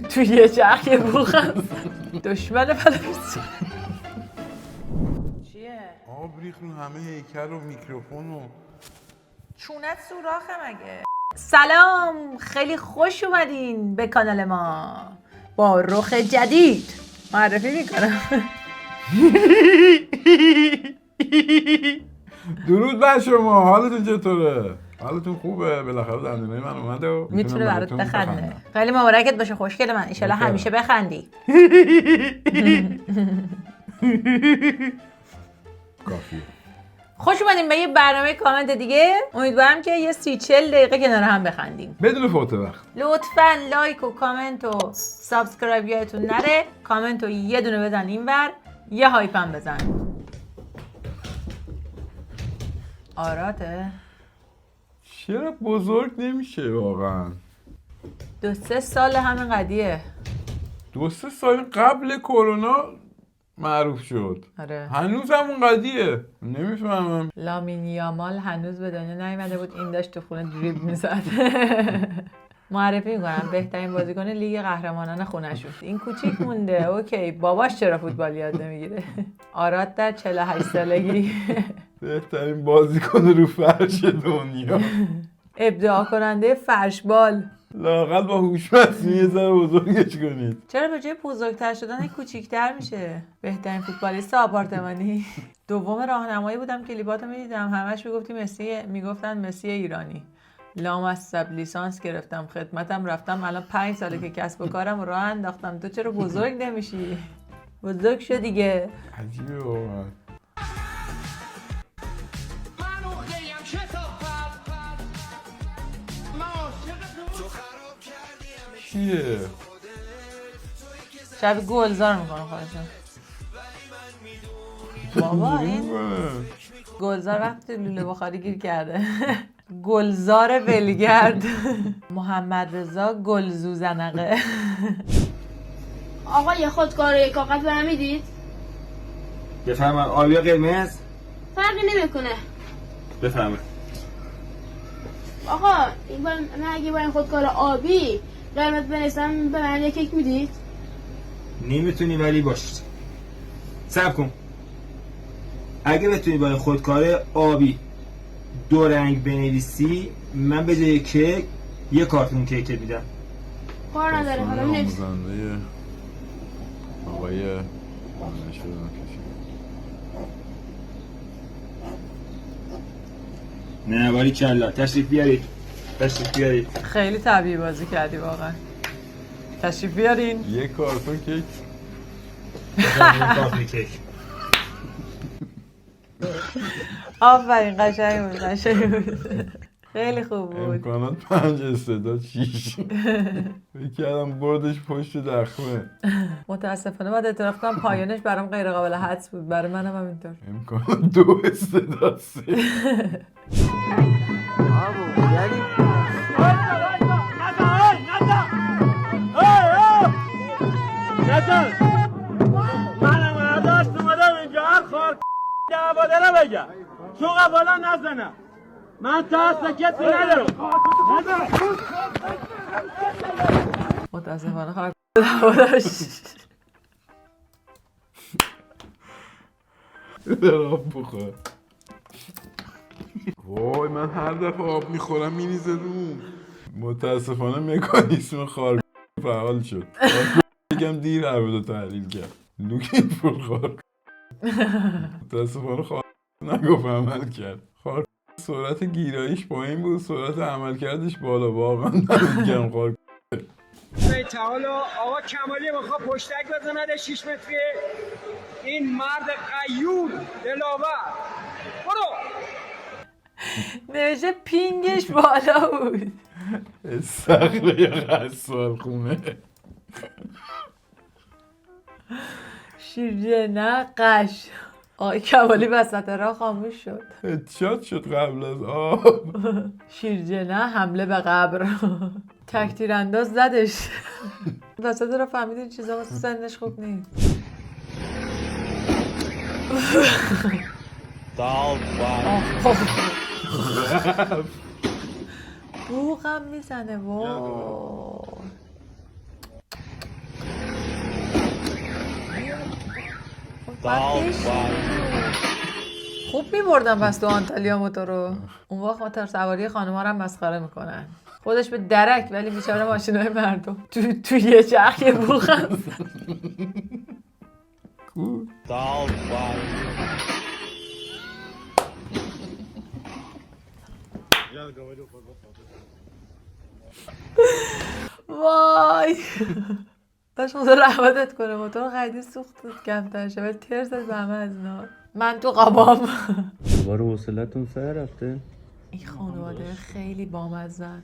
تو یه چرخ یه بوخم دشمن پلویزیون چیه؟ آب ریخ رو همه هیکل و میکروفون و چونت سوراخه مگه؟ سلام، خیلی خوش اومدین به کانال ما با رخ جدید. معرفی میکنم. درود بر شما، حالتون چطوره؟ حالتون خوبه؟ بالاخره دندونای من اومده و میتونه برات بخنده. خیلی مبارکت باشه خوشگل من، انشالله همیشه بخندی. کافیه. خوش اومدیم به یه برنامه کامنت دیگه. امیدوارم که یه 30-40 دقیقه کنار هم بخندیم بدون فوت وقت. لطفاً لایک و کامنت و سابسکرایب یادتون نره. کامنت رو یه دونه بزن اینور، یه هایپ هم بزن. آراته؟ چرا بزرگ نمیشه واقعا؟ 2-3 سال همین قضیه. 2-3 سال قبل کرونا معروف شد. آره. هنوز همون قضیه. نمیفهمم. لامین یامال هنوز به دنیا نیومده بود، این داشت تو خونه دریبل میزد. معرفی میکنم بهترین بازیکن لیگ قهرمانان خونه شد. این کوچیک مونده. اوکی، باباش چرا فوتبال یاد نمیگیره؟ آراد در 48 سالگی بهترین بازیکن رو فرش دنیا. ابداع کننده فرشبال. لااقل با هوش مصنوعی یه ذره بزرگش کنید. چرا به جای بزرگتر شدن کوچیک‌تر میشه؟ بهترین فوتبالیست آپارتمانی. دوم راهنمایی بودم کلیپاتو میدیدم، همش میگفتن مسی ایرانی. لامصب لیسانس گرفتم، خدمتم رفتم، الان 5 ساله که کسب و کارم راه انداختم. تو چرا بزرگ نمیشی؟ بزرگ شو دیگه. عجیبه واقعا. چیه؟ شب گلزار میکنه خودشون. بابا این گلزار وقتی لوله بخاری گیر کرده. گلزار ولگرد. محمد رضا گلزو زنقه. آقا یه خودکار کاغذ برام میدید؟ بفرمایید. آبی یا قرمز؟ فرقی نمیکنه. بفرمایید. آقا این بار من اگه با این خودکار آبی قرمز بنویسم به من یک کیک میدید؟ نمیتونی ولی باش. صبر کن. اگه بتونی با این خودکار آبی 2 رنگ بنویسی، من به جای کیک یه کارتون کیک میدم. کار نداره حالا نیست. آقای نه باری کلا. تشریف بیارید. خیلی طبیعی بازی کردی واقعا. تشریف بیارین. یه کارتون کیک. یه کارتون کیک. آفرین، قشنگ بود. خیلی خوب بود. امکانات 5 استعداد 6. فکر کردم بردش پشت دخمه. متاسفانه باید اعتراف کنم پایانش برام غیر قابل حدس بود. برای منم همینطور. امکانات 2 استعداد 3. من داشت اومدم اینجا هر خار دعوادره بگم چون قبالا نزنم. من ترس کسی ندارم. متاسفانه خواهد داشت. در آب بخور. وای من هر دفعه آب میخورم میریزه روم. متاسفانه مکانیسم خار فعال شد. بگم دیر عربه تحلیل کرد. لوکین فور خار. متاسفانه خار نگفت عمل کرد. خار سرعت گیراییش پایین بود، سرعت عملکردش بالا. واقعا نمیگم خار. تعالو آقا کمالی بخواه پشتک بزنه 6 متری. این مرد قیور دلاور. برو. نوشته پینگش بالا بود. صخره یا غسال خونه. شیرجه نه قش. آقای کمالی وسط راه خاموش شد. هدشات شد قبل از آب. شیرجه نه حمله به قبر. تک تیرانداز زدش. وسط راه فهمید این چیزا واسه سنش خوب نیست. بوغم میزنه. خوب میبردم پس تو آنتالیا موتورو. اون وقت موتور سواری خانوما رو هم مسخره میکنن. خودش به درک ولی بیچاره ماشینای مردم تو یه چرخ یه بوخن. وای داشت خدا رحمتت کنه موتور قیدی سوختت کمتر شه ولی تر زد به همه از اینا. من تو قبام دوباره حوصلتون سر رفته؟ این خانواده خیلی بامزن.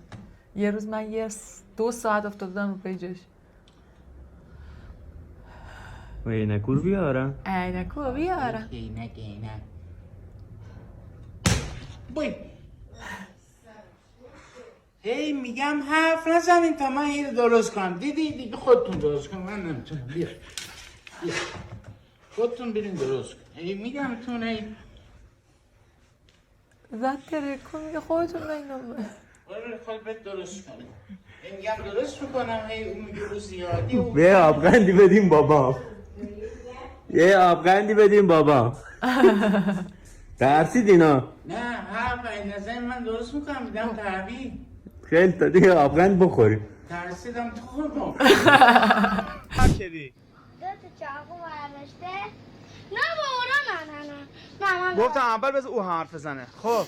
یه روز من 2 ساعت افتادم رو پیجش. و عینکو رو بیارم. عینکو بیارم. هی میگم حرف نزنین تا من این رو درست کنم. دیگه خودتون درست کن، من نمیتونم. بیا خودتون برین درست کن. هی میگم تون هی زد ترکون میگه خودتون اینو خود درست کنید. هی میگم درست میکنم، هی اون میگه رو زیادی و یه آبغندی بدیم بابا. یه آبغندی بدیم بابا. ترسید اینا. نه حرف این نزن، من درست میکنم میدم تحویل. خیلی تا دیگه آبغند بخوریم. ترسیدم تو خودم. کردی؟ دو تا چاقو برداشته. نه بابا نه من گفتم اول بذار او حرف بزنه. خب دو تا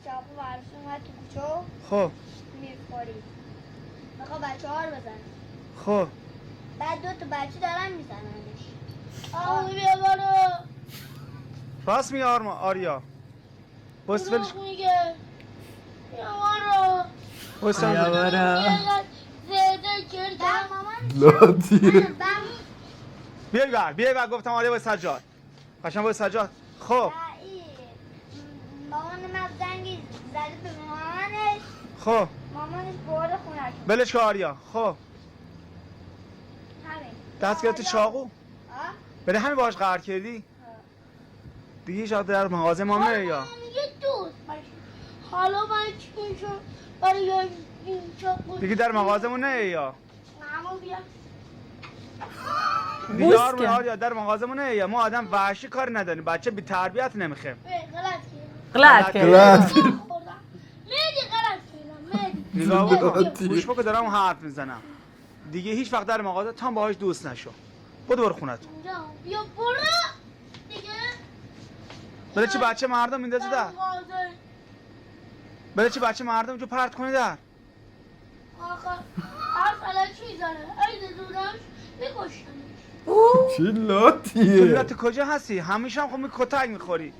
چاقو برداشته اومد تو کوچه. خب میخوری بخوا بچه ها رو بزنه. خب بعد 2 تا بچه دارن میزننش. آقا بیا برو. راست میگه آریا. بس ولش دروغ میگه. بیا برو. بس بیا برو. زده کردم مامان. لاتیه. بیا بر گفتم آریا باید سجاد. قشنگ باید سجاد. خب مامان من زنگی زده به مامانش. خب مامانش برده خونک. ولش کن آریا. خب همین دست گرفتی چاقو. آه؟ بره همین باهاش قهر کردی. دیگه شاید در مغازه ما میره یا میگه دوست باشه. حالا من چی شد برای این چاقو دیگه در مغازمون نه یا مامان بیا. دیگه آریا در مغازمون نه یا ما آدم وحشی کار نداریم، بچه بی تربیت نمیخیم. غلط غلط کردم. کرد. خوردم. مهدی غلط کردم. مهدی. نگاه کن گوش بکن دارم حرف میزنم. دیگه هیچ وقت در مغازه تا باهاش دوست نشو. برو خونتون. بیا برو دیگه. بله چه بچه مردم میندازی در. مغازه. بله چه بچه مردم جو پرت کنی در. آخه هر فلک میزنه. اگه دودمش میکشتمش. چه لاتیه. کلیات کجا هستی؟ همیشه هم خب می کتک میخوری.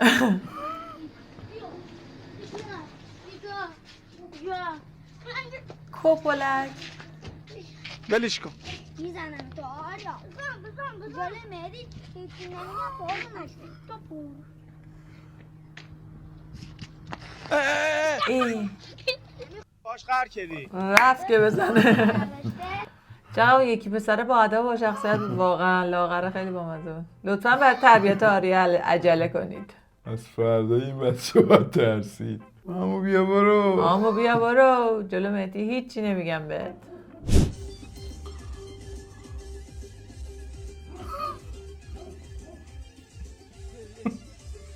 کپولک میزنم تو آریا. بزن جلوی مهدی هیچی نمیگم پاهمش تو پول. ای باش قهر کردی. رفت که بزنه. چقدر یکی پسر با ادب و شخصیت بود واقعا. لاغره خیلی بامزه بود. لطفا بر تربیت آریا عجله کنید. از فردا این بچه باید ترسید. مامو بیا برو. آمو بیا برو. جلو مهدی هیچی نمیگم بهت.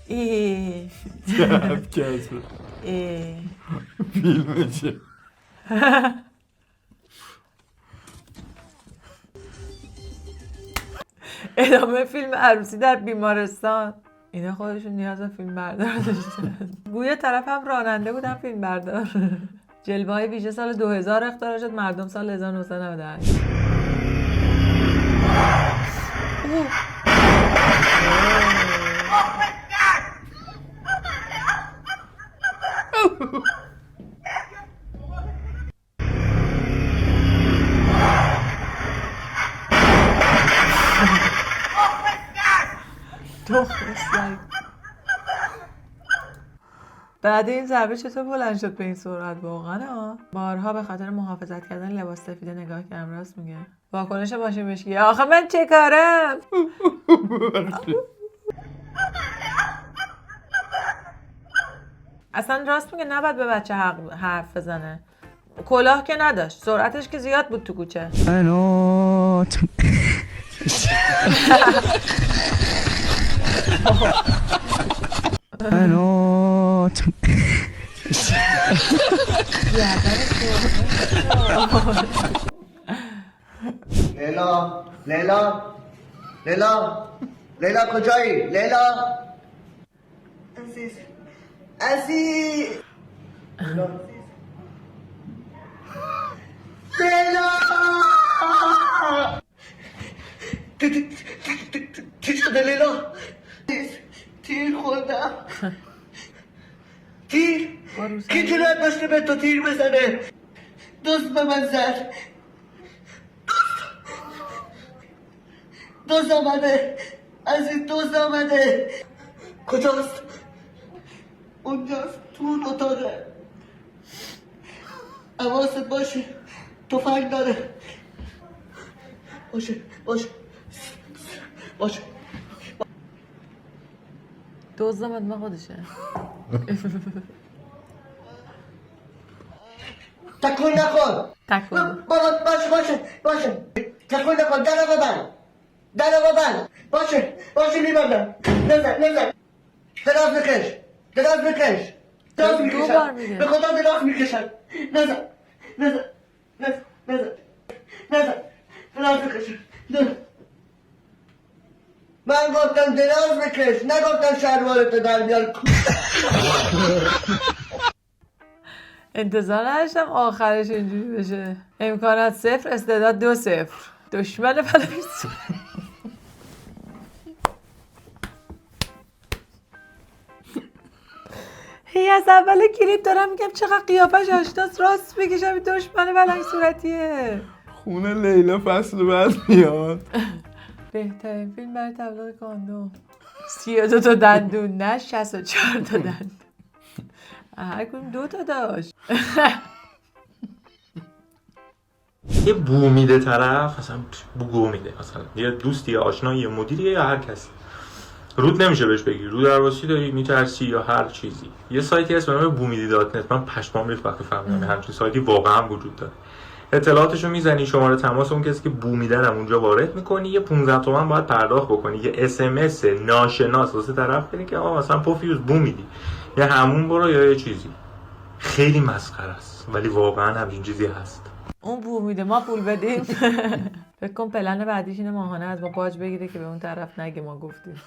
ای جب کسب ای فیلمشه. ادامه فیلم عروسی در بیمارستان. اینا خودشون نیاز به فیلم بردار داشتن. گویا طرف هم راننده بودن فیلم بردار. جلوه های ویژه سال 2000 اختراع شد، مردم سال 1998. بعد این ضربه چطور بلند شد به این سرعت واقعا ها؟ بارها به خاطر محافظت کردن لباس سفید نگاه کردم. راست میگه. واکنش ماشین بشکی آخه من چه کارم؟ اصلا راست میگه نباید به بچه حرف بزنه. کلاه که نداشت، سرعتش که زیاد بود تو کوچه. لیلا لیلا لیلا لیلا کجایی؟ لیلا عزیز عزیز لیلا چی شده لیلا؟ تیر خوردم تیر کی جرأت داشته به تو تیر بزنه؟ دوست به من زد دوست آمده عزیز دوست آمده کجاست؟ اونجاست تو اون اتاقه حواست باشه تفنگ داره باشه باشه باشه دزدم ما خودشه. تکون نکن تکون باشه تکون نکن در رو ببند باشه میبندم نزن دراز بکش به خدا دراز میکشن نزن دراز بکشن من گفتم دراز بکش نگفتم شلوارتو در بیار انتظار نداشتم آخرش اینجوری بشه. امکانات 0 استعداد 2-0 دشمن پلاویز. هی از اول کلیپ دارم میگم چقدر قیافش آشناست راست بکشم این دشمن بلنگ صورتیه. خونه لیلا فصل بعد میاد. بهترین فیلم برای تبلیغ کاندوم. 32 تا دندون نه 64 تا دندون. هر کدوم 2 تا داشت. یه بو میده طرف مثلا بو میده مثلا یه دوستی یا آشنایی یا مدیری یا هر کسی رود نمیشه بهش بگی رو درواسی داری میترسی یا هر چیزی. یه سایتی هست به نام بومیدی.net من پشمام ریخت وقتی فهمیدم همچین سایتی واقعا وجود داره. اطلاعاتشو میزنی شماره تماس اون کسی که بو میدن هم اونجا وارد میکنی یه 15 تومن باید پرداخت بکنی یه اس ام اس ناشناس واسه طرف بدی که آقا مثلا پوفیوز بو میدی یا همون برو یا یه چیزی. خیلی مسخره است ولی واقعا همین چیزی هست. اون بو میده ما پول بدیم. فکر کن پلن بعدیش اینه ماهانه از ما باج بگیره که به اون طرف نگه ما گفتیم.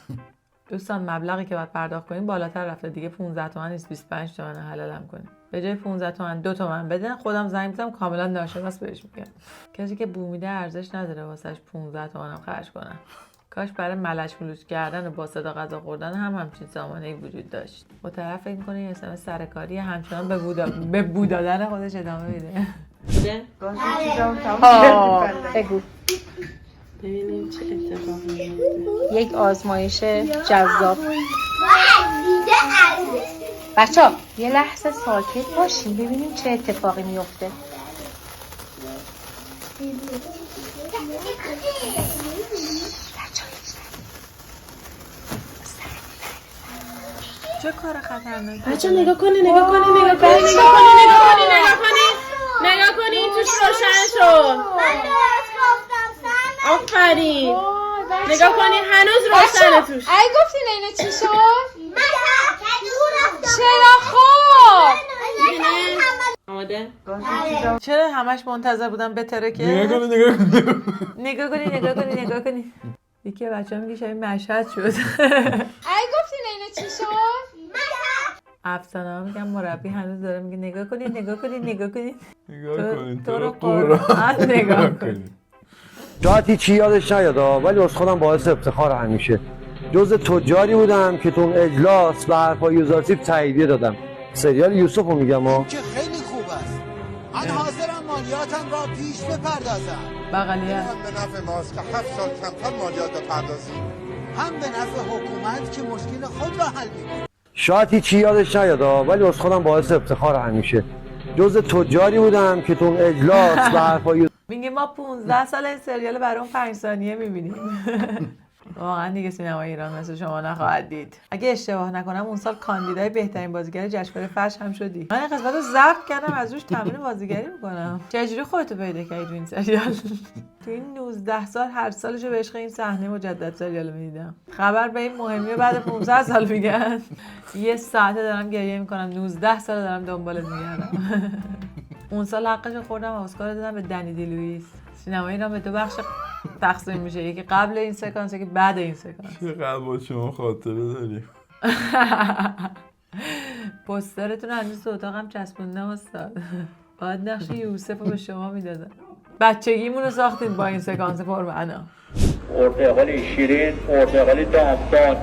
دوستان مبلغی که باید پرداخت کنیم بالاتر رفته دیگه 15 تومن نیست 25 تومن حلالم کنیم. به جای 15 تومن 2 تومن بدن خودم زنگ میزنم کاملا ناشناس بهش میگم. کسی که بو میده ارزش نداره واسش 15 تومنم خرج کنم. کاش برای ملش فلوش کردن و با صدا غذا خوردن هم همچین سامانه‌ای وجود داشت. با طرف فکر می‌کنه یه اسمس سرکاری همچنان به بو دادن خودش ادامه میده. بگو ببینیم چه اتفاقی میفته. یک آزمایش جذاب. بچه‌ها یه لحظه ساکت باشیم ببینیم چه اتفاقی میفته. چه کار خطرناکی. بچه نگاه کنی توش روشن شد. آفرین نگاه کنی هنوز روشنه توش. ای گفتین اینه چی شد؟ چرا خب؟ آماده؟ چرا همش منتظر بودم بتره که نگاه کنی. یکی بچه‌ها میگه شبیه مشهد شد. ای گفتین اینه چی شد؟ افسانه ها میگم مربی هنوز داره میگه نگاه کنین تو رو قرآن نگاه کنین. شاید هیچی یادش نیاد ولی از خودم باعث افتخار همیشه جز تجاری بودم که تو اون اجلاس به حرفای یوزارسیب تاییدیه دادم. سریال یوسف رو میگم که خیلی خوب است. من حاضرم مالیاتم را پیش بپردازم. بغلیه هم به نفع ماست که 7 سال کمتر مالیات بپردازیم هم به نفع حکومت که مشکل خود را حل می‌کنه. شاید هیچی یادش نیاد ولی از خودم باعث افتخار همیشه جز تجاری بودم که تو اون اجلاس به حرفای میگه ما 15 سال این سریال برای اون 5 ثانیه میبینیم. واقعا دیگه سینمای ایران مثل شما نخواهد دید. اگه اشتباه نکنم اون سال کاندیدای بهترین بازیگر جشنواره فجر هم شدی. من این قسمت رو ضبط کردم از روش تمرین بازیگری میکنم. چجوری خودتو پیدا کردی تو این سریال؟ تو این 19 سال هر سالشو به عشق این صحنه مجدد سریال میدیدم. خبر به این مهمیه بعد 15 سال میگن. یه ساعته دارم گریه میکنم، 19 سال دارم دنبالت میگردم. اون سال حقشو خوردم و اسکار دادم به دنی دی لوئیس. سینمای ایران به دو بخش تقسیم میشه، یکی قبل این سکانس یکی بعد این سکانس. چقدر با شما خاطره داریم. پوسترتون هنوز تو اتاقم چسبوندم استاد. باید نقش یوسف رو به شما میدادم. بچگیمون رو ساختین با این سکانس پرمعنا. پرتقال شیرین، پرتقال دامدان،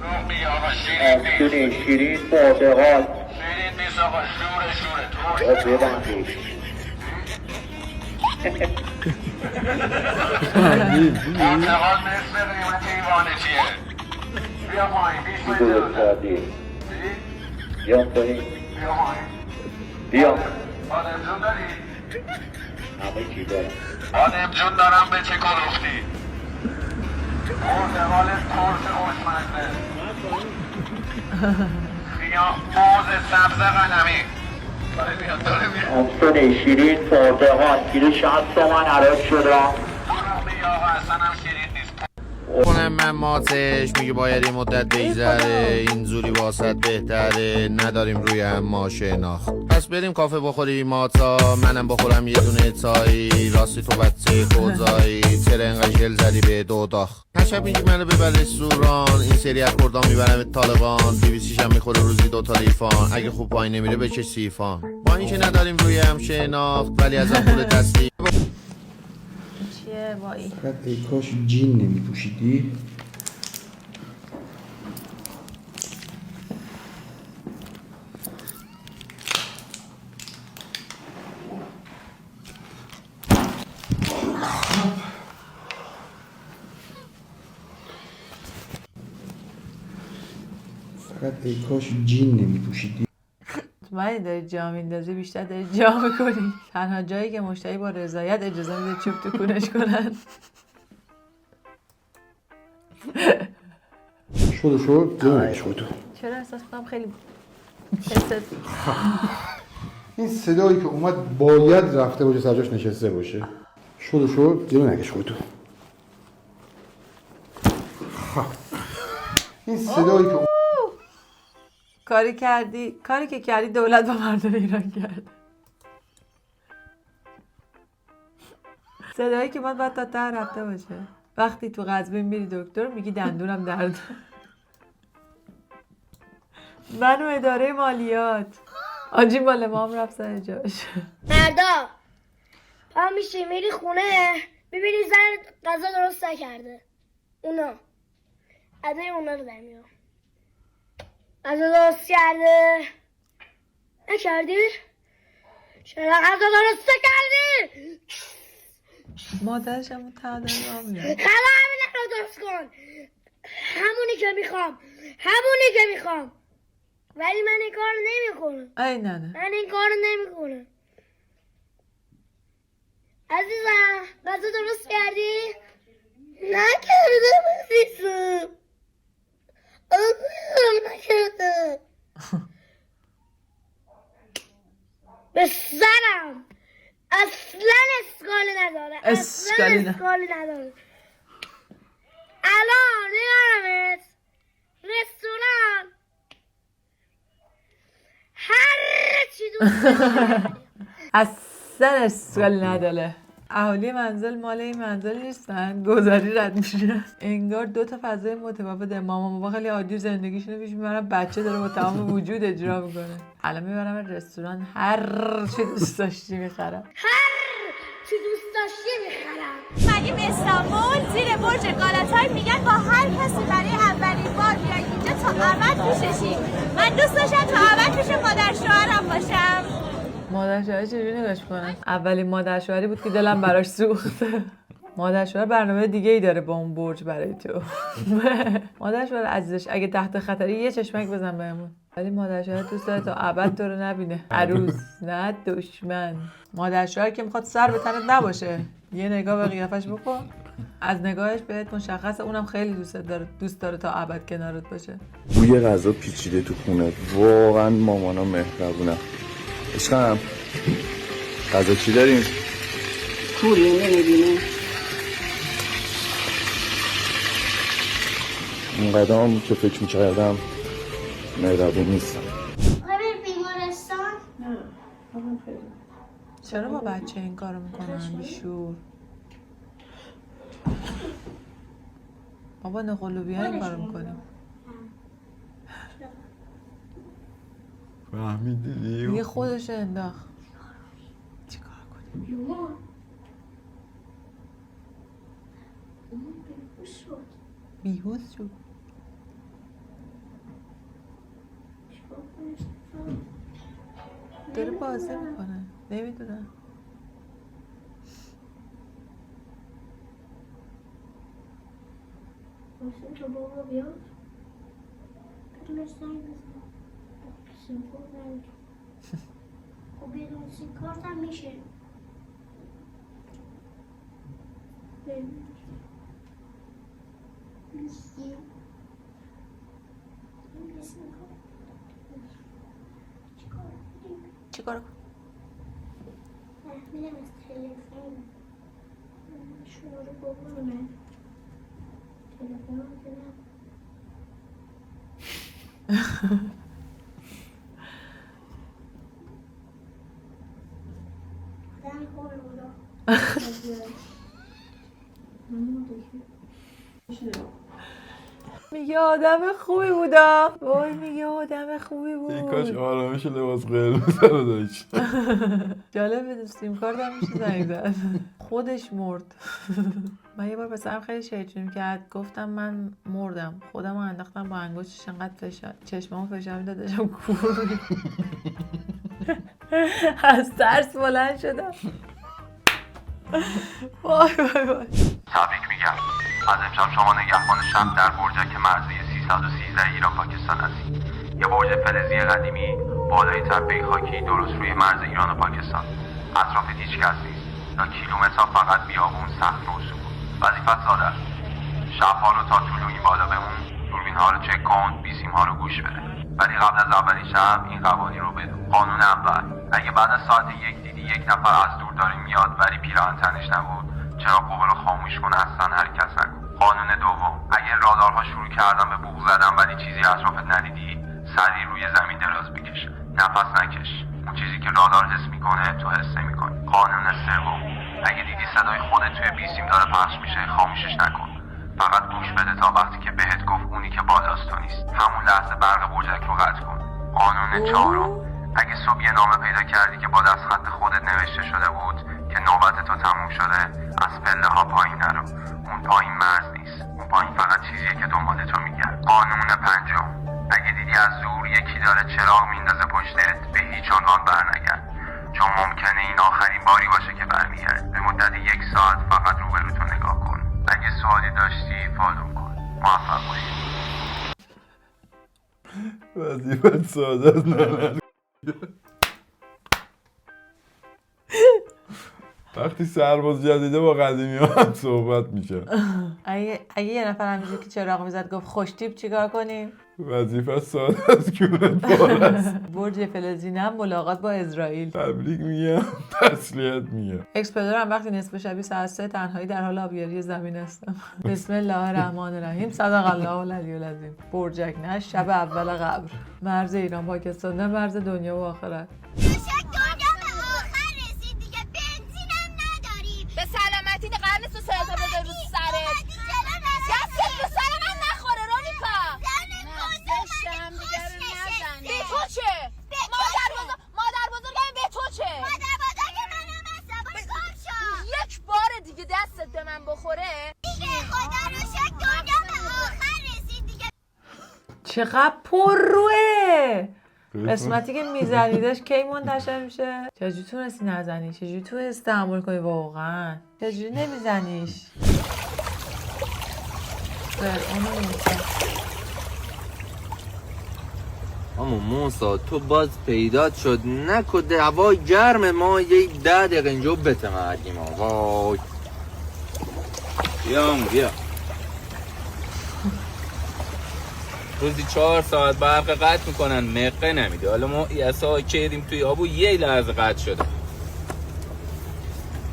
آمسون شیرین، پرتقال شیرین نیست آقا، شوره شوره ببندید. پرتقال مثل قیمت ایوانه چیه؟ بیا پایین، بیش بجا. بیا پایین. بیا پایین. بیا. آدم جون داری؟ همه چی دارم. آدم جون دارم به چه کلوفتی؟ پرتقال ترش خوشمزه. خیام موز سبز قلمی. آمسون شیرین، پرتقال کیلو 60 تومن عراق شده. کنم من ماتش میگه باید این مدت بگذره، این زوری واسط بهتره، نداریم روی اما شناخت. پس بریم کافه بخوریم ماتا، منم بخورم یه دونه تایی، راستی تو بچه کوزایی، چرا انقدر ژل زدی به دوداخ. هشب میگی منو ببر رستوران، این سری از کردان میبرم طالبان، BBC هم میخوره روزی 2 تا لیفان، اگه خوب پایین نمیره بکش سیفان. با اینکه نداریم روی هم شناخت ولی ازم پول تسلیم. چیه وای؟ فقط ای کاش جین نمیپوشیدی. فقط ای کاش جین نمیپوشیدی. مطمئنی داری جا میندازی، بیشتر داری جا میکنی. تنها جایی که مشتری با رضایت اجازه میده چوب تو کونش کنن. شد شد. چرا احساس کنم خیلی حست. این صدایی که اومد باید رفته باشه سر جاش نشسته باشه. شد جلو نکش خودتو. این صدایی که کاری که کردی دولت با مردم ایران کرد. صدایی که باید تا ته رفته باشه. وقتی تو قزوین میری دکتر میگی دندونم درد. منو اداره مالیات آجی مال مام رفت سر جاش. مردا پا میشی میری خونه میبینی زن غذا درست نکرده، اونا ادای اونا رو در میام. غذا درست کرده نکردی؟ چرا غذا درست نکردی؟ مادرش همون تادر را میاد. خلا همین رو درست کن، همونی که میخوام. ولی من این کار نمیکنم. ای نه من این کار نمیکنم. عزیزم غذا درست کردی؟ نکردم عزیزم. نکردم. به سرم اصلا اسکالی نداره. الان میارمت رستوران، هر چی دوست داری. اصلا اسکالی نداره. اهالی منزل مال این منزل نیستن، گذاری رد میشن. انگار 2 تا فضای متفاوت. مامان بابا خیلی عادی زندگیشونو پیش میبرن، بچه داره با تمام وجود اجرا میکنه. الان میبرم رستوران، هر چی دوست داشتی میخرم. مگه استانبول زیر برج گالاتای میگن با هر کسی برای اولین بار بیای اینجا تا ابد پیششی. من دوست داشتم تا ابد پیش مادر شوهرم باشم. مادر شوهر چجوری نگاش کنم؟ اولین مادر شوهری بود که دلم براش سوخت. مادر شوهر برنامه دیگه ای داره با اون برج برای تو. مادر شوهر عزیزش اگه تحت خطری یه چشمک بزن بهمون. ولی مادر شوهر دوست داره تا ابد تو رو نبینه. عروس نه دشمن. مادر شوهر که میخواد سر به تنت نباشه، یه نگاه به قیافش بکن. از نگاهش بهت مشخصه اونم خیلی دوست داره تا ابد کنارت باشه. بوی غذا پیچیده تو خونه، واقعا مامانا مهربونم. عشقم غذا چی داریم؟ کوری نمیبینیم. اونقدر هم که فکر میکردم مهربون نیستم. بریم بیمارستان؟ نه چرا با بچه این کارو میکنن؟ بیشور بابا نقلوبیا این کارو میکنیم. فهمیدی دیگه خودش انداخت. چیکار کنیم؟ بیهوش شد. داره بازی میکنه. نمیدونم. تو بابا بیاد بدون سنگ بزن سیمکار نمیشه خب بدون سیمکار هم میشه چیکار کنم؟ میرم از تلفن شماره بابامه تلفن رو بدم آدم خوبی بودا میگه آدم خوبی بودا. وای میگه آدم خوبی بود. این کاش آرامش لباس قرمز رو داشت. جالبه سیم کارت هم میشه زنگ زد. خودش مرد. من یه بار پسرم خیلی شیطونی کرد. گفتم من مردم. خودم رو انداختم با انگشتش انقدر چشمامو فشار میدادشم کور. از ترس بلند شدم. وای وای وای. تبریک میگم. از امشب شما نگهبان شب در برجک مرزی 313 ایران پاکستان هستید. یه برج فلزی قدیمی بالای تپه خاکی درست روی مرز ایران و پاکستان. اطراف هیچ کس نیست. تا کیلومترها فقط بیابون، صخره و سکوت. وظیفت ساده است. شب‌ها رو تا طلوع این بالا بمون، دوربین‌ها رو چک کن، بیسیم‌ها رو گوش بده. ولی قبل از اولین شب این قوانین رو بدون. قانون اول: اگه بعد از ساعت 1 دیدی یک نفر از دور داره میاد ولی پیراهن تنش نبود، چراغ رو خاموش کن، اصلا حرکت نکن. قانون دوم: اگه رادارها شروع کردن به بوق زدن ولی چیزی اطرافت ندیدی، سریع روی زمین دراز بکش. نفس نکش. اون چیزی که رادار حس میکنه تو حس نمیکنی. قانون سوم: اگه دیدی صدای خودت توی بیسیم داره پخش میشه، خاموشش نکن. فقط گوش بده تا وقتی که بهت گفت اونی که بالاست تو نیست. همون لحظه برق برجک رو قطع کن. قانون چهارم: اگه صبح یه نامه پیدا کردی که با دست خط خودت نوشته شده بود که نوبت تو تموم شده، از پله ها پایین نرو. اون پایین مرز نیست. اون پایین فقط چیزیه که دنبال تو میگرد. قانون پنجم: اگه دیدی از دور یکی داره چراغ میندازه پشتت، به هیچ عنوان برنگرد. چون ممکنه این آخرین باری باشه که برمیگرد. به مدت 1 ساعت فقط روبروتو نگاه کن. اگه سوالی داشتی فالو کن. موفق باشی. وظیفت ساده است. نه وقتی سرباز جدیده با قدیمی ها هم صحبت میشه. اگه یه نفر همینجور که چراغ میزد گفت خوش تیپ چیکار کنیم؟ وظیفت ساده است، کونت بار است. برج فلزی هم ملاقات با اسرائیل. تبریک میگم، تسلیت میگم. اکسپلور هم وقتی نصف شبی ساعت 3 تنهایی در حال آبیاری زمین هستم. بسم الله الرحمن الرحیم. صدق الله العلی العظیم. برجک نه، شب اول قبر. مرز ایران پاکستان نه، مرز دنیا و آخرت. به سلامتی قرن تو سرتا بده رو سرت. دستت به سر من نخوره رونیکا. نزدشم دیگه رو نزن. به تو چه؟ مادر بزرگم به تو چه؟ مادر بزرگ منم هستم. باش گم شو. یک بار دیگه دستت به من بخوره دیگه خدا رو شکر دنیا به آخر رسید دیگه. چقدر پر روه. قسمتی که میزنیدش کی منتشر میشه؟ چجوری تونستی نزنی؟ چجوری تونستی تحمل کنی واقعا؟ چجوری نمیزنیش؟ اما موسا تو باز پیدا شد نکده هوای گرم ما یه 10 دقیقه اینجا بتمردیم. وای بیا روزی 4 ساعت برق قطع میکنن، مقه نمیده. حالا ما یسا کردیم توی آبو یه لحظه قطع شده.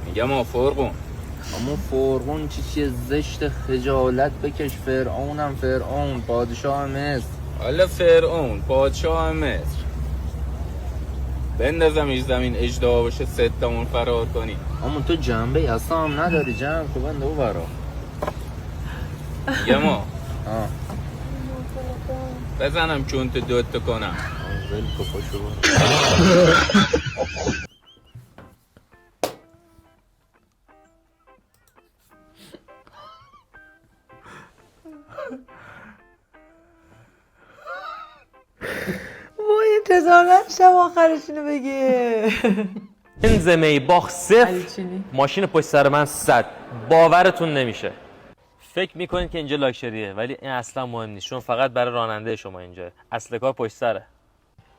میگم ما فرقون اما فرعون چیه زشت، خجالت بکش. فرعونم فرعون، پادشاه مصر. حالا فرعون پادشاه مصر بندازمش زمین اجدها باشه، ستمون فرار کنی. اما تو جنبه اصلا هم نداری، جنب تو بنده او برا. میگم ما بزنم چون تو دوتا کنم. ول کپاشو وای انتظار نداشتم آخرش اینو بگه. بنزمه باخ 0 ماشین پشت سر من 100. باورتون نمیشه. فکر میکنید که اینجا لاکچریه ولی این اصلا مهم نیست، چون فقط برای راننده شما اینجا. اصل کار پشت سره.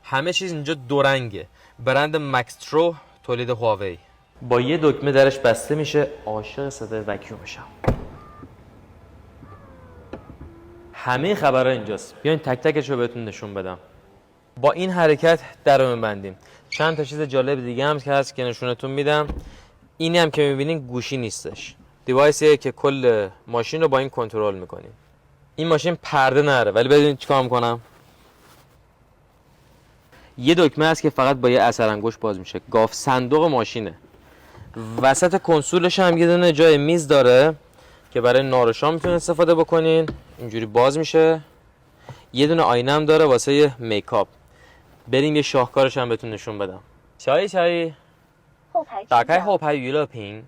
همه چیز اینجا دو رنگه. برند مکسترو، تولید هواوی. با یه دکمه درش بسته میشه. عاشق صدای وکیوم میشم. همه خبرها اینجاست. بیاین تک تکش رو بهتون نشون بدم. با این حرکت در رو میبندیم. چند تا چیز جالب دیگه هم که هست که نشونتون میدم. اینی هم که میبینین گوشی نیستش، دیوایسیه که کل ماشین رو با این کنترل میکنیم. این ماشین پرده نداره ولی بدونید چیکار میکنم. یه دکمه هست که فقط با یه اثر انگشت باز میشه. گاف صندوق ماشینه. وسط کنسولش هم یه دونه جای میز داره که برای نارشام میتونید استفاده بکنین. اینجوری باز میشه. یه دونه آینه هم داره واسه میکاپ. بریم یه شاهکارش هم بهتون نشون بدم. چایی 打开后排娱乐屏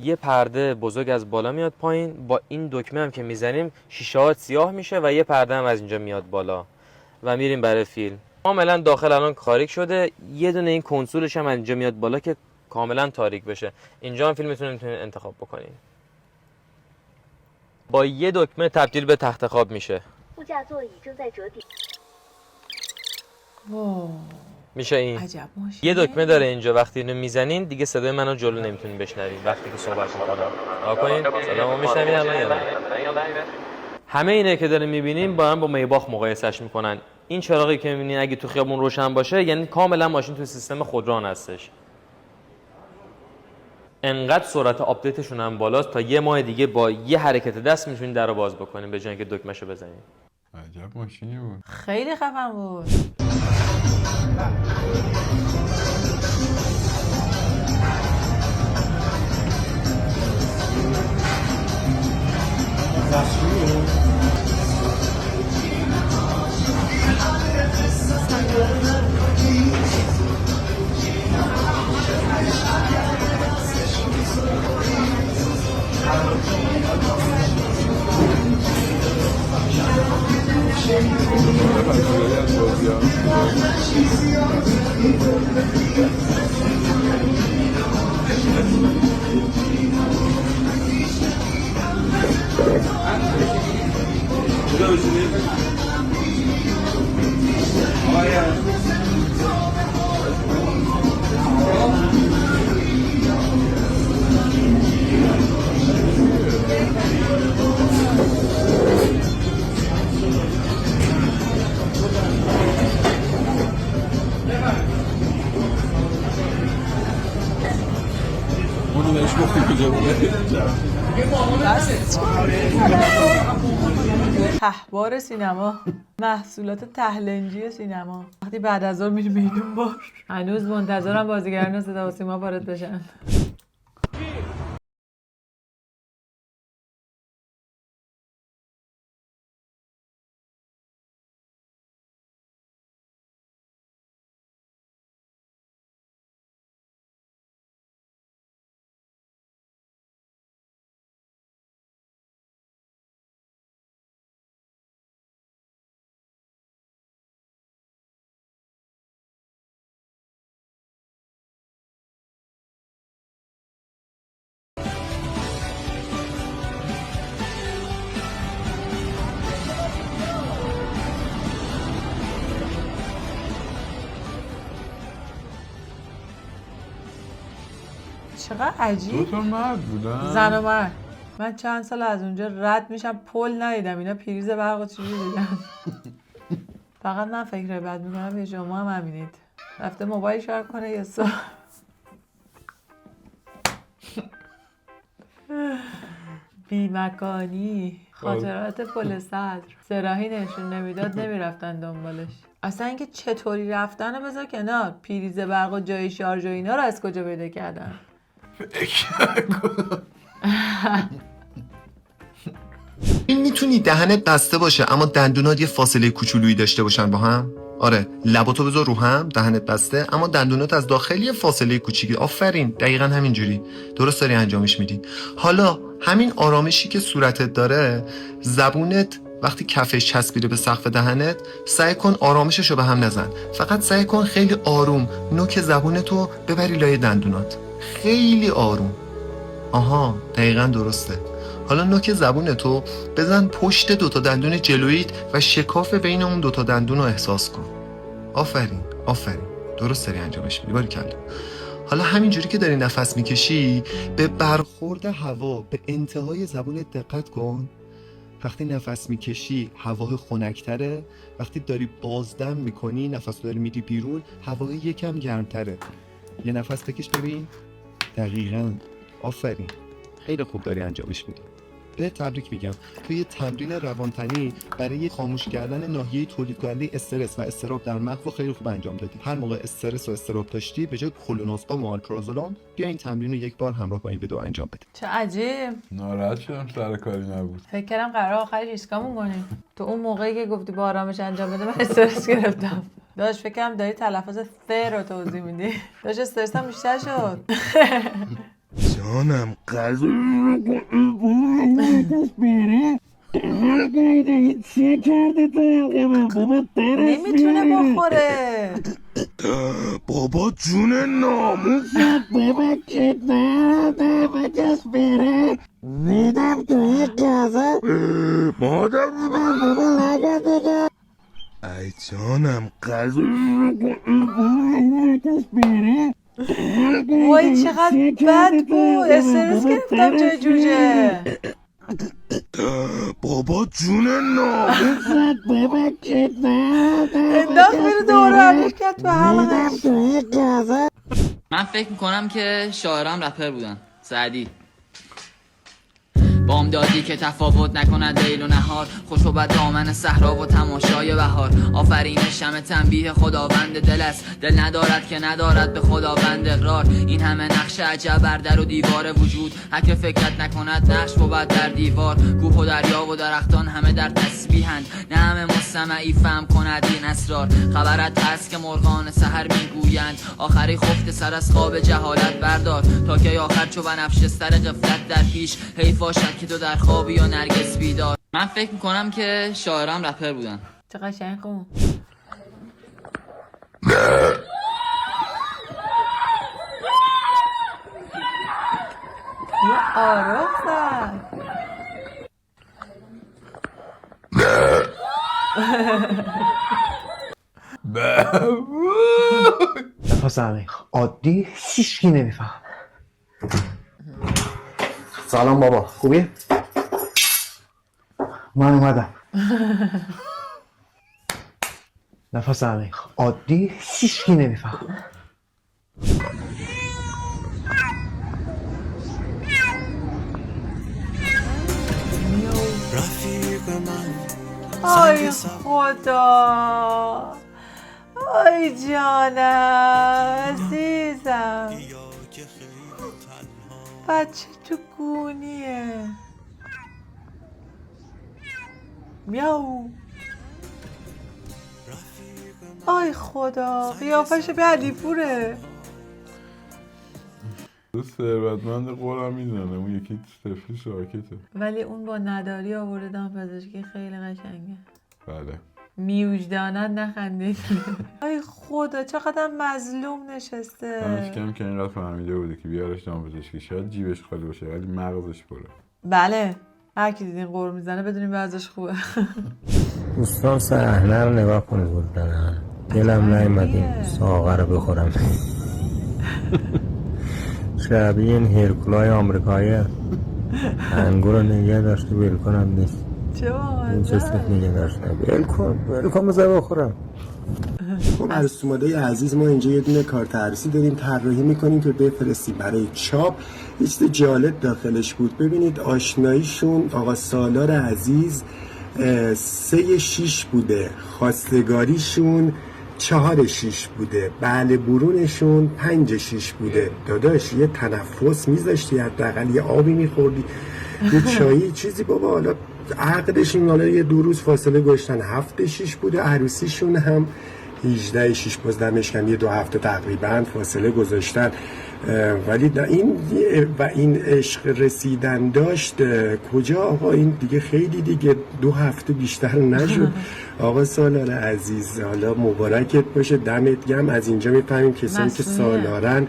یه پرده بزرگ از بالا میاد پایین. با این دکمه هم که میزنیم شیشه‌ها سیاه میشه و یه پرده هم از اینجا میاد بالا و میریم برای فیلم. کاملا داخل الان تاریک شده. یه دونه این کنسولش هم از اینجا میاد بالا که کاملا تاریک بشه. اینجا هم فیلمتون میتونید انتخاب بکنین. با یه دکمه تبدیل به تخت خواب میشه. میشه این. عجب ماشین. یه دکمه داره اینجا، وقتی اینو میزنین دیگه صدای منو جلو نمیتونین بشنوین وقتی که صحبت میکنم. آقا کنین صدامو میشنوین الان یا نه؟ همه اینه که دارین میبینین با هم با میباخ مقایسهش میکنن. این چراغی که میبینین اگه تو خیابون روشن باشه یعنی کاملا ماشین تو سیستم خودران هستش. انقدر سرعت آپدیتشون هم بالاست تا یه ماه دیگه با یه حرکت دست میتونین درو باز بکنین به جای اینکه دکمهشو بزنین. عجب ماشینی بود. خیلی خفن بود. تهوار سینما، محصولات تهلنجی سینما. وقتی بعد از ظهر میری میدون بار. هنوز منتظرم بازیگران صدا و سیما وارد بشن. چقدر عجیب. 2 تا مرد بودن؟ زن و مرد. من چند سال از اونجا رد میشم پل ندیدم، اینا پریز برق و چیزی دیدن. فقط من فکر بد میکنم، یه شما هم همینید. رفته موبایل شارژ کنه یه سال. بیمکانی، خاطرات پل صدر. سراحی نشون نمیداد نمیرفتن دنبالش. اصلا اینکه چطوری رفتن رو بذار کنار، پریز برق و جای شارژ و اینا رو از کجا پیدا کردن؟ این میتونی دهنت بسته باشه اما دندونات یه فاصله کوچولویی داشته باشن با هم. آره، لباتو بذار رو هم، دهنت بسته اما دندونات از داخل یه فاصله کوچیکی. آفرین، دقیقاً همینجوری. درست داری انجامش میدی. حالا همین آرامشی که صورتت داره، زبونت وقتی کفش چسبیده به سقف دهنت، سعی کن آرامششو به هم نزن. فقط سعی کن خیلی آروم نوک زبونتو ببری لای دندونات. خیلی آروم. آها، دقیقاً درسته. حالا نوک زبونتو بزن پشت 2 تا دندون جلویت و شکاف بین اون 2 تا دندون رو احساس کن. آفرین، آفرین. درست داری انجامش میدی. باریکلا. حالا همینجوری که داری نفس میکشی، به برخورد هوا به انتهای زبونت دقت کن. وقتی نفس میکشی هوا خنک‌تره، وقتی داری بازدم میکنی نفس داری میدی بیرون هوا یکم گرمتره. یه نفس بکش ببین. دقیقاً. آفرین. خیلی خوب داری انجامش میدی. به تبریک میگم. توی تمرین روانتنی برای خاموش کردن ناحیه تولید کننده استرس و اضطراب در مغز خیلی خوب انجام دادی. هر موقع استرس و اضطراب داشتی به جای کلونوسپام و آلپرازولام بیا این تمرین رو 1 بار همراه با این ویدیو انجام بده. چه عجیب. ناراحت شدم سر کاری نبود. فکر کردم قرار آخرش ایسکامون کنیم. تو اون موقعی که گفتی با آرامش انجام بده من استرس گرفتم. داشت فکر کردم داری تلفظ ف رو توضیح میدی. داشت استرسم بیشتر شد. جانم غذا نمیتونه بخوره. بابا جون ناموست ببکت نده بکش بره میدم توی غذا مادر بابا نگه دیگه. ای جانم غذا بکش بره. وای چقدر بد بود. استرس گرفتم جای جوجه. بابا جون ناموست ببکت نده انداخت میره دورانش کرد تو حلقش. من فکر میکنم که شاعرام رپر بودن. سعدی. بامدادی که تفاوت نکند لیل و نهار، خوش و بد دامن صحرا و تماشای بهار. آفرین شمع تنبیه خداوند دل است، دل ندارد که ندارد به خداوند اقرار. این همه نقش عجب بر در و دیوار وجود، هر فکرت نکند نقش بود در دیوار. کوه و دریا و درختان همه در تسبیحند، نه همه مستمعی فهم کند این اسرار. خبرت هست که مرغان سحر میگویند، آخری خفت سر از خواب جهالت بردار. تا که آخر چو بنفشه سر غفلت در پیش، حیف باشد که تو در خوابی یا نرگس بیدار. من فکر میکنم که شاعرام رپر بودن. چه قشنگ خون. یا آروف زد. نفس عمیق. عادی هیچکی نمیفهم. سلام بابا، خوبی؟ من اومدم. نفس عمیق. عادی هیچکی نمیفهم. آی خدا، آی جانم عزیزم، بچه تو گونیه. میاو. آی خدا، قیافش به علیپوره. تو ثروتمند قرم میزنه، اون یکی طفل ساکته. ولی اون با نداری آورده دام پزشکی خیلی قشنگه. بله. میوجدانت نخندید. آی خدا چقدر مظلوم نشسته. همش کم که اینقدر فهمیده بوده که بیارش دام پزشکی، شاید جیبش خالی باشه ولی مغزش پره. بله، هر کی دیدین قور میزنه بدونین وضعش خوبه. دوستان صحنه رو نگاه کنید بودن، دلم نیومد این ساغر رو بخورم. شبیه این هرکولای آمریکایی انگور رو نگه داشته ولکن هم نیست. چه این چه سفت نگه داشته ولکن بذار بخورم. خب عروس‌دامادای عزیز، ما اینجا یه دونه کارت عروسی داریم طراحی میکنیم که بفرستیم برای چاپ. یه چیز جالب داخلش بود. ببینید آشناییشون آقا سالار عزیز 3/6 بوده، خواستگاریشون 4/6 بوده، بله برونشون 5/6 بوده. داداش یه تنفس میذاشتی، حداقل یه آبی میخوردی، یه چایی چیزی بابا. حالا عقدشون حالا یه 2 روز فاصله گذاشتن 7/6 بوده، عروسیشون هم 18/6 باز دمش کم یه 2 هفته تقریبا فاصله گذاشتن. ولی این عشق رسیدن داشت کجا آقا؟ این دیگه خیلی دیگه 2 هفته بیشتر نشد. آقا سالار عزیز حالا مبارکت باشه، دمت گرم. از اینجا میفهمیم کسانی که سالارن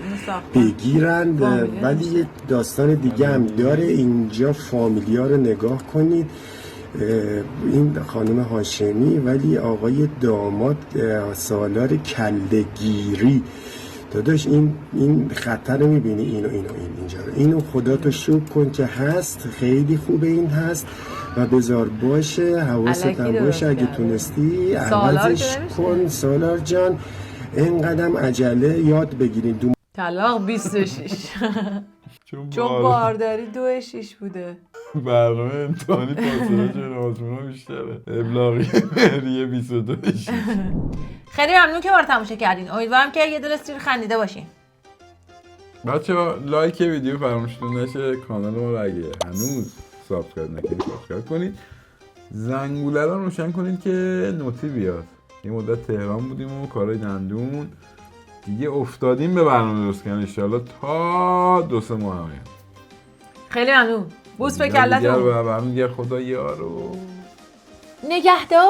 بگیرند. ولی یه داستان دیگه هم داره اینجا، فامیلیا رو نگاه کنید. این خانم هاشمی ولی آقای داماد سالار کله‌گیری. داداش این خطر رو میبینی، اینجا رو، اینو خدا تو شکر کن که هست، خیلی خوبه این هست و بذار باشه، حواست هم باشه. اگه تونستی عوضش کن سالار جان. این قدم عجله یاد بگیرین. طلاق 26 چون بارداری 2/6 بوده. برنامه امتحانی فاصله چون آزمون بیشتره. ابلاغی مهریه 22/6. خیلی ممنون که ما رو تماشا کردین. امیدوارم که یه دلستیر خندیده باشین. بچه‌ها لایک ویدیو فراموشتون نشه. کانال ما رو اگه هنوز سابسکرایب نکنید سابسکرایب کنید. زنگوله رو روشن کنید که نوتی بیاد. یه مدت تهران بودیم و کارهای دندون دیگه افتادیم به برنامه درست کردن. ان شاءالله تا 2-3 ماه هم. خیلی ممنون. بوس به کلتون. برنامه دیگه خدا یارو. نگهدار.